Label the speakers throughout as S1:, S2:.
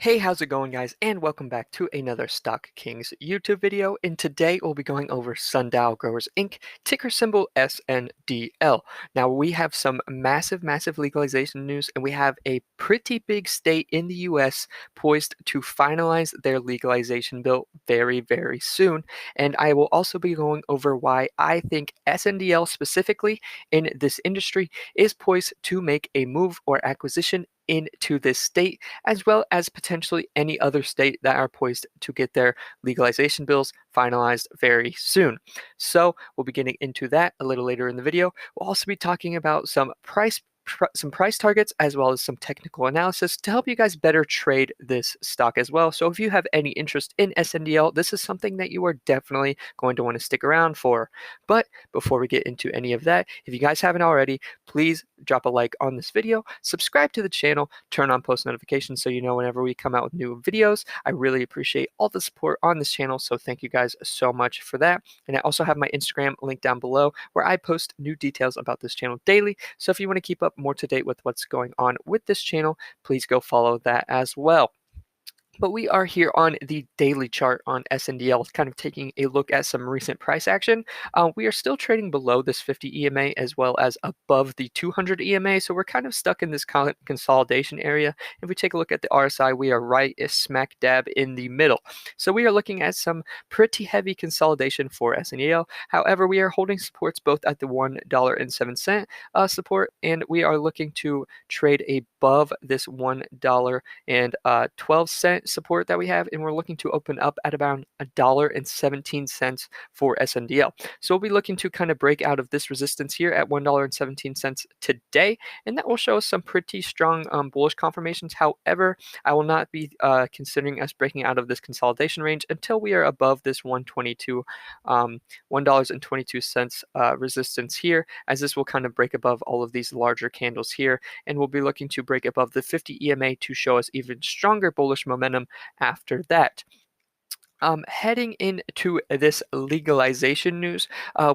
S1: Hey, how's it going, guys? And welcome back to another Stock Kings YouTube video. And today we'll be going over Sundial Growers Inc., ticker symbol SNDL. Now, we have some massive legalization news, and we have a pretty big state in the US poised to finalize their legalization bill very soon. And I will also be going over why I think SNDL specifically in this industry is poised to make a move or acquisition into this state, as well as potentially any other state that are poised to get their legalization bills finalized very soon. So we'll be getting into that a little later in the video. We'll also be talking about some price targets as well as some technical analysis to help you guys better trade this stock as well. So if you have any interest in SNDL, this is something that you are definitely going to want to stick around for. But before we get into any of that, if you guys haven't already, please drop a like on this video, subscribe to the channel, turn on post notifications so you know whenever we come out with new videos. I really appreciate all the support on this channel, so thank you guys so much for that. And I also have my Instagram link down below where I post new details about this channel daily. So if you want to keep up more to date with what's going on with this channel, please go follow that as well. But we are here on the daily chart on SNDL, kind of taking a look at some recent price action. We are still trading below this 50 EMA as well as above the 200 EMA, so we're kind of stuck in this consolidation area. If we take a look at the RSI, we are right smack dab in the middle. So we are looking at some pretty heavy consolidation for SNDL. However, we are holding supports both at the $1.07 support, and we are looking to trade above this $1.12 support that we have, and we're looking to open up at about $1.17 for SNDL. So we'll be looking to kind of break out of this resistance here at $1.17 today, and that will show us some pretty strong bullish confirmations. However, I will not be considering us breaking out of this consolidation range until we are above this $1.22 resistance here, as this will kind of break above all of these larger candles here, and we'll be looking to break above the 50 EMA to show us even stronger bullish momentum after that. Heading into this legalization news,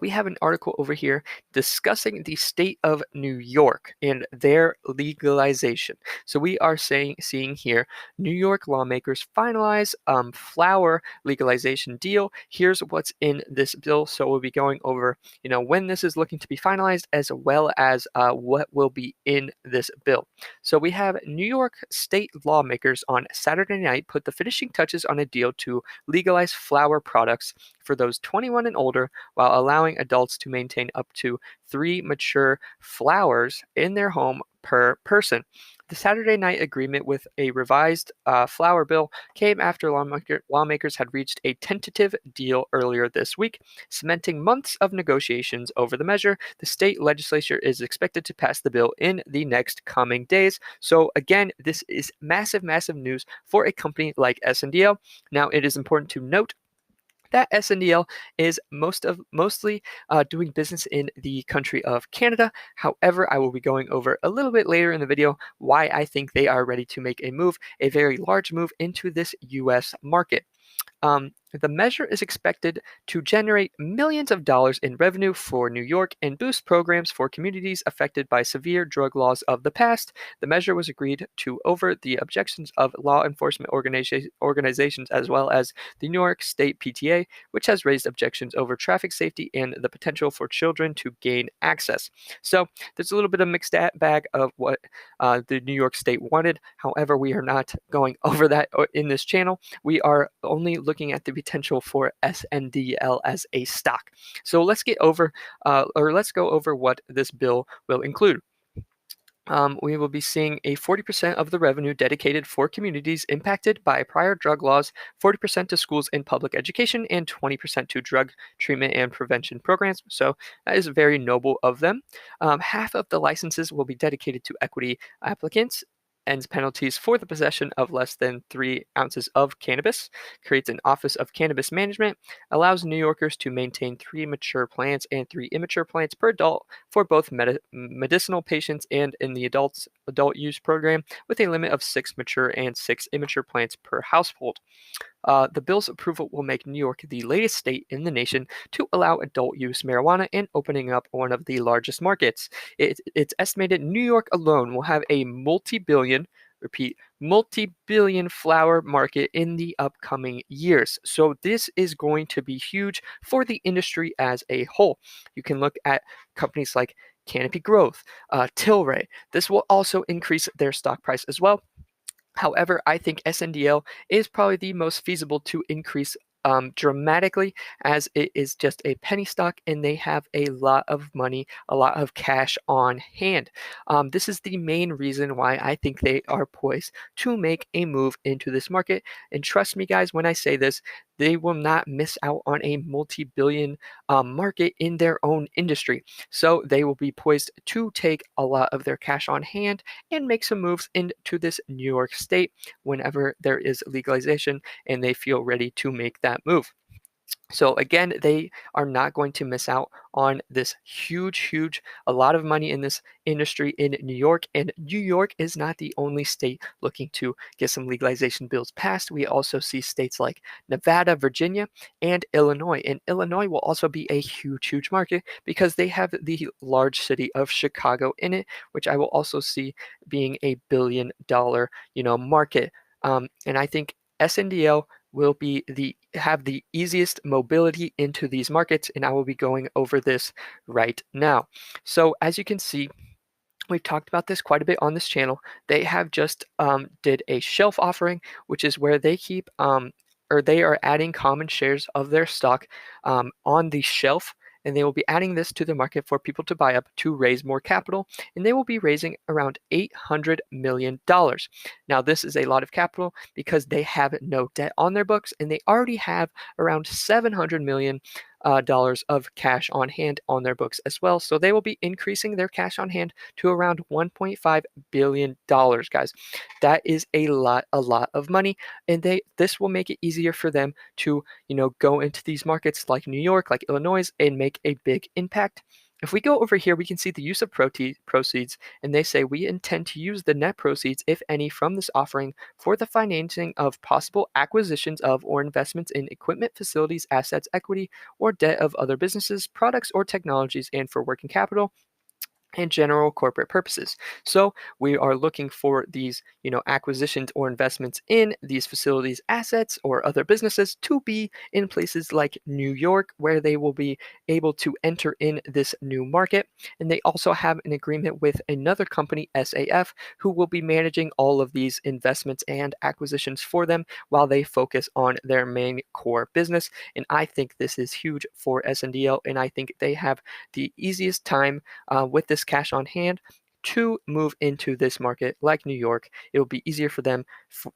S1: we have an article over here discussing the state of New York and their legalization. So we are seeing here New York lawmakers finalize flower legalization deal. Here's what's in this bill. So we'll be going over, when this is looking to be finalized, as well as what will be in this bill. So we have New York state lawmakers on Saturday night put the finishing touches on a deal to legalize flower products for those 21 and older, while allowing adults to maintain up to 3 mature flowers in their home per person. The Saturday night agreement with a revised flower bill came after lawmakers had reached a tentative deal earlier this week, cementing months of negotiations over the measure. The state legislature is expected to pass the bill in the next coming days. So again, this is massive news for a company like SNDL. Now, it is important to note that SNDL is mostly doing business in the country of Canada. However, I will be going over a little bit later in the video why I think they are ready to make a move, a very large move into this US market. The measure is expected to generate millions of dollars in revenue for New York and boost programs for communities affected by severe drug laws of the past. The measure was agreed to over the objections of law enforcement organizations as well as the New York State PTA, which has raised objections over traffic safety and the potential for children to gain access. So there's a little bit of mixed bag of what the New York State wanted. However, we are not going over that in this channel. We are only looking at the potential for SNDL as a stock. So let's go over what this bill will include. We will be seeing a 40% of the revenue dedicated for communities impacted by prior drug laws, 40% to schools and public education, and 20% to drug treatment and prevention programs. So that is very noble of them. Half of the licenses will be dedicated to equity applicants, ends penalties for the possession of less than 3 ounces of cannabis, creates an Office of Cannabis Management, allows New Yorkers to maintain 3 mature plants and 3 immature plants per adult for both medicinal patients and in the adult use program, with a limit of 6 mature and 6 immature plants per household. The bill's approval will make New York the latest state in the nation to allow adult use marijuana and opening up one of the largest markets. It's estimated New York alone will have a multi-billion, repeat, multi-billion flower market in the upcoming years. So this is going to be huge for the industry as a whole. You can look at companies like Canopy Growth, Tilray. This will also increase their stock price as well. However, I think SNDL is probably the most feasible to increase dramatically, as it is just a penny stock and they have a lot of money, a lot of cash on hand. This is the main reason why I think they are poised to make a move into this market. And trust me, guys, when I say this, they will not miss out on a multi-billion market in their own industry. So they will be poised to take a lot of their cash on hand and make some moves into this New York State whenever there is legalization and they feel ready to make that move. So again, they are not going to miss out on this huge, a lot of money in this industry in New York. And New York is not the only state looking to get some legalization bills passed. We also see states like Nevada, Virginia, and Illinois. And Illinois will also be a huge market because they have the large city of Chicago in it, which I will also see being a $1 billion, market. And I think SNDL will be have the easiest mobility into these markets, and I will be going over this right now. So as you can see, we've talked about this quite a bit on this channel. They have just did a shelf offering, which is where they keep or they are adding common shares of their stock on the shelf, and they will be adding this to the market for people to buy up to raise more capital, and they will be raising around $800 million. Now, this is a lot of capital because they have no debt on their books, and they already have around $700 million dollars of cash on hand on their books as well. So they will be increasing their cash on hand to around $1.5 billion, guys. That is a lot of money, and this will make it easier for them to, go into these markets like New York, like Illinois, and make a big impact. If we go over here, we can see the use of proceeds, and they say we intend to use the net proceeds, if any, from this offering for the financing of possible acquisitions of or investments in equipment, facilities, assets, equity, or debt of other businesses, products, or technologies, and for working capital and general corporate purposes. So we are looking for these, acquisitions or investments in these facilities, assets, or other businesses to be in places like New York, where they will be able to enter in this new market. And they also have an agreement with another company, SAF, who will be managing all of these investments and acquisitions for them while they focus on their main core business. And I think this is huge for SNDL, and I think they have the easiest time with this cash on hand to move into this market like New York. It will be easier for them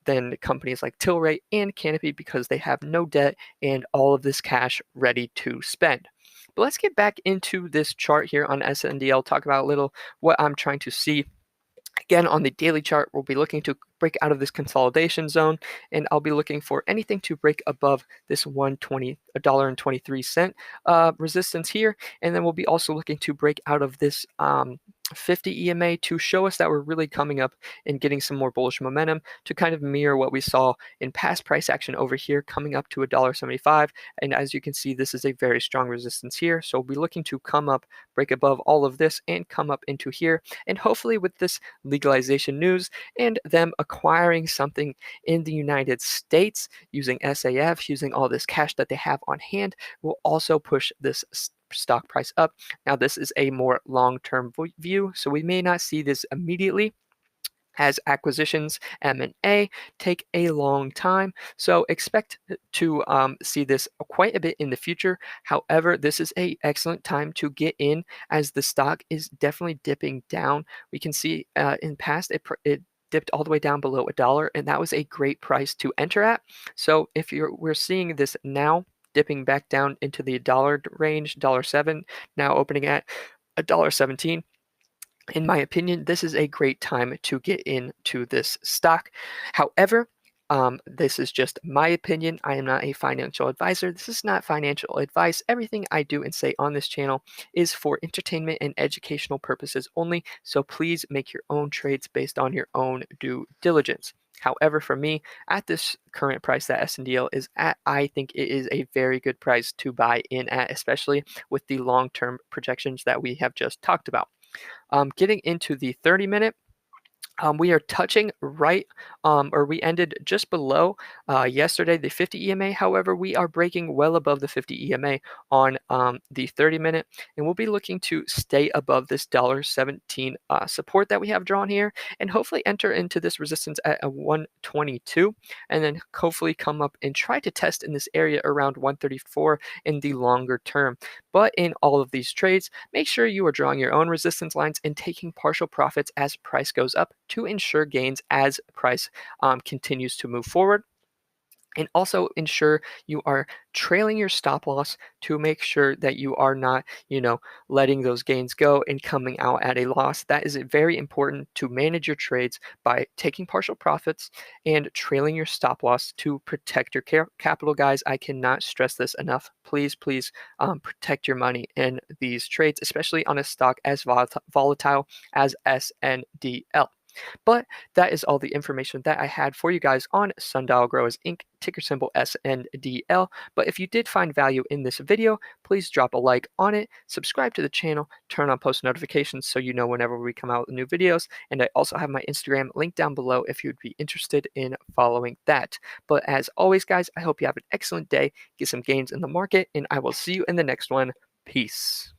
S1: than companies like Tilray and Canopy because they have no debt and all of this cash ready to spend. But let's get back into this chart here on SNDL, talk about a little what I'm trying to see. Again, on the daily chart, we'll be looking to break out of this consolidation zone, and I'll be looking for anything to break above this $1.23 resistance here, and then we'll be also looking to break out of this 50 EMA to show us that we're really coming up and getting some more bullish momentum to kind of mirror what we saw in past price action over here, coming up to $1.75. And as you can see, this is a very strong resistance here. So we'll be looking to come up, break above all of this, and come up into here. And hopefully with this legalization news and them acquiring something in the United States using SAF, using all this cash that they have on hand, will also push this stock price up. Now, this is a more long-term view, so we may not see this immediately, as acquisitions, M&A, take a long time. So expect to see this quite a bit in the future. However, this is an excellent time to get in, as the stock is definitely dipping down. We can see in past it dipped all the way down below $1, and that was a great price to enter at. So if we're seeing this now dipping back down into the dollar range, $1.07, now opening at $1.17. In my opinion, this is a great time to get into this stock. However, this is just my opinion. I am not a financial advisor. This is not financial advice. Everything I do and say on this channel is for entertainment and educational purposes only. So please make your own trades based on your own due diligence. However, for me, at this current price that SNDL is at, I think it is a very good price to buy in at, especially with the long-term projections that we have just talked about. Getting into the 30-minute, We are touching right, or we ended just below yesterday the 50 EMA. However, we are breaking well above the 50 EMA on the 30-minute, and we'll be looking to stay above this $1.17 support that we have drawn here, and hopefully enter into this resistance at a 122, and then hopefully come up and try to test in this area around 134 in the longer term. But in all of these trades, make sure you are drawing your own resistance lines and taking partial profits as price goes up to ensure gains as price continues to move forward. And also ensure you are trailing your stop loss to make sure that you are not, letting those gains go and coming out at a loss. That is very important to manage your trades by taking partial profits and trailing your stop loss to protect your capital, guys. I cannot stress this enough. Please, please protect your money in these trades, especially on a stock as volatile as SNDL. But that is all the information that I had for you guys on Sundial Growers Inc., ticker symbol SNDL. But if you did find value in this video, please drop a like on it, subscribe to the channel, turn on post notifications so you know whenever we come out with new videos. And I also have my Instagram linked down below if you'd be interested in following that. But as always, guys, I hope you have an excellent day, get some gains in the market, and I will see you in the next one. Peace.